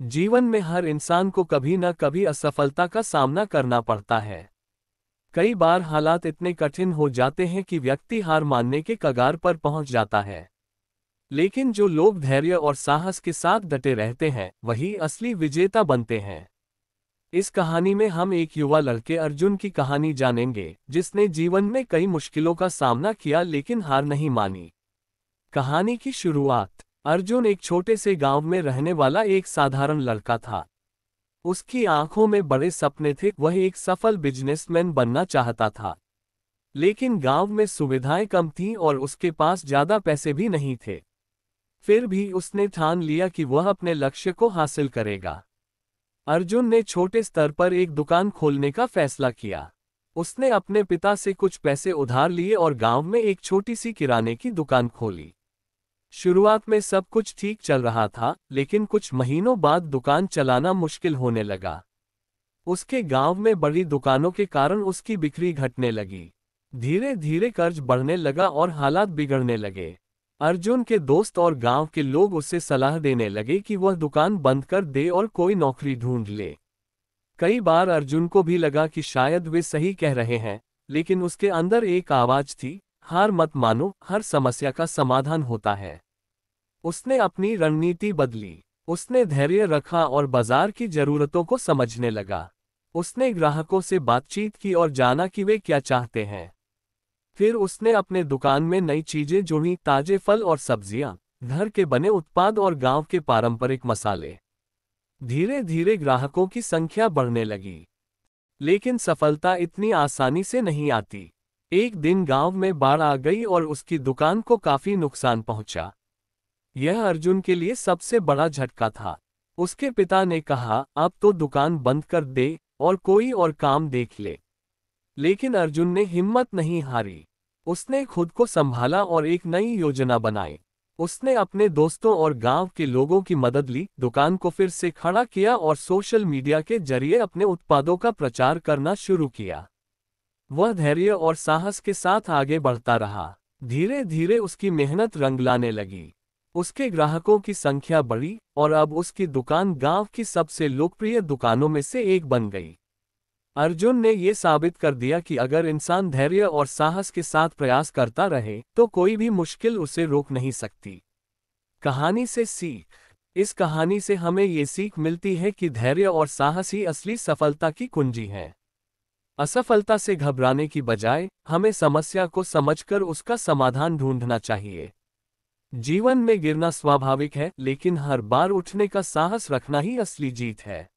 जीवन में हर इंसान को कभी न कभी असफलता का सामना करना पड़ता है। कई बार हालात इतने कठिन हो जाते हैं कि व्यक्ति हार मानने के कगार पर पहुंच जाता है। लेकिन जो लोग धैर्य और साहस के साथ डटे रहते हैं, वही असली विजेता बनते हैं। इस कहानी में हम एक युवा लड़के अर्जुन की कहानी जानेंगे, जिसने जीवन में कई मुश्किलों का सामना किया लेकिन हार नहीं मानी। कहानी की शुरुआत। अर्जुन एक छोटे से गांव में रहने वाला एक साधारण लड़का था। उसकी आंखों में बड़े सपने थे, वह एक सफल बिजनेसमैन बनना चाहता था। लेकिन गांव में सुविधाएं कम थीं और उसके पास ज्यादा पैसे भी नहीं थे। फिर भी उसने ठान लिया कि वह अपने लक्ष्य को हासिल करेगा। अर्जुन ने छोटे स्तर पर एक दुकान खोलने का फैसला किया। उसने अपने पिता से कुछ पैसे उधार लिए और गांव में एक छोटी सी किराने की दुकान खोली। शुरुआत में सब कुछ ठीक चल रहा था, लेकिन कुछ महीनों बाद दुकान चलाना मुश्किल होने लगा। उसके गांव में बड़ी दुकानों के कारण उसकी बिक्री घटने लगी। धीरे धीरे कर्ज बढ़ने लगा और हालात बिगड़ने लगे। अर्जुन के दोस्त और गांव के लोग उसे सलाह देने लगे कि वह दुकान बंद कर दे और कोई नौकरी ढूंढ ले। कई बार अर्जुन को भी लगा कि शायद वे सही कह रहे हैं, लेकिन उसके अंदर एक आवाज थी, हार मत मानो, हर समस्या का समाधान होता है। उसने अपनी रणनीति बदली। उसने धैर्य रखा और बाजार की जरूरतों को समझने लगा। उसने ग्राहकों से बातचीत की और जाना कि वे क्या चाहते हैं। फिर उसने अपने दुकान में नई चीजें जोड़ी, ताजे फल और सब्जियां, घर के बने उत्पाद और गांव के पारंपरिक मसाले। धीरे धीरे ग्राहकों की संख्या बढ़ने लगी। लेकिन सफलता इतनी आसानी से नहीं आती। एक दिन गांव में बाढ़ आ गई और उसकी दुकान को काफी नुकसान पहुंचा। यह अर्जुन के लिए सबसे बड़ा झटका था। उसके पिता ने कहा, अब तो दुकान बंद कर दे और कोई और काम देख ले। लेकिन अर्जुन ने हिम्मत नहीं हारी। उसने खुद को संभाला और एक नई योजना बनाई। उसने अपने दोस्तों और गांव के लोगों की मदद ली, दुकान को फिर से खड़ा किया और सोशल मीडिया के जरिए अपने उत्पादों का प्रचार करना शुरू किया। वह धैर्य और साहस के साथ आगे बढ़ता रहा। धीरे धीरे उसकी मेहनत रंग लाने लगी। उसके ग्राहकों की संख्या बढ़ी और अब उसकी दुकान गांव की सबसे लोकप्रिय दुकानों में से एक बन गई। अर्जुन ने यह साबित कर दिया कि अगर इंसान धैर्य और साहस के साथ प्रयास करता रहे, तो कोई भी मुश्किल उसे रोक नहीं सकती। कहानी से सीख। इस कहानी से हमें ये सीख मिलती है कि धैर्य और साहस ही असली सफलता की कुंजी है। असफलता से घबराने की बजाय हमें समस्या को समझकर उसका समाधान ढूंढना चाहिए। जीवन में गिरना स्वाभाविक है, लेकिन हर बार उठने का साहस रखना ही असली जीत है।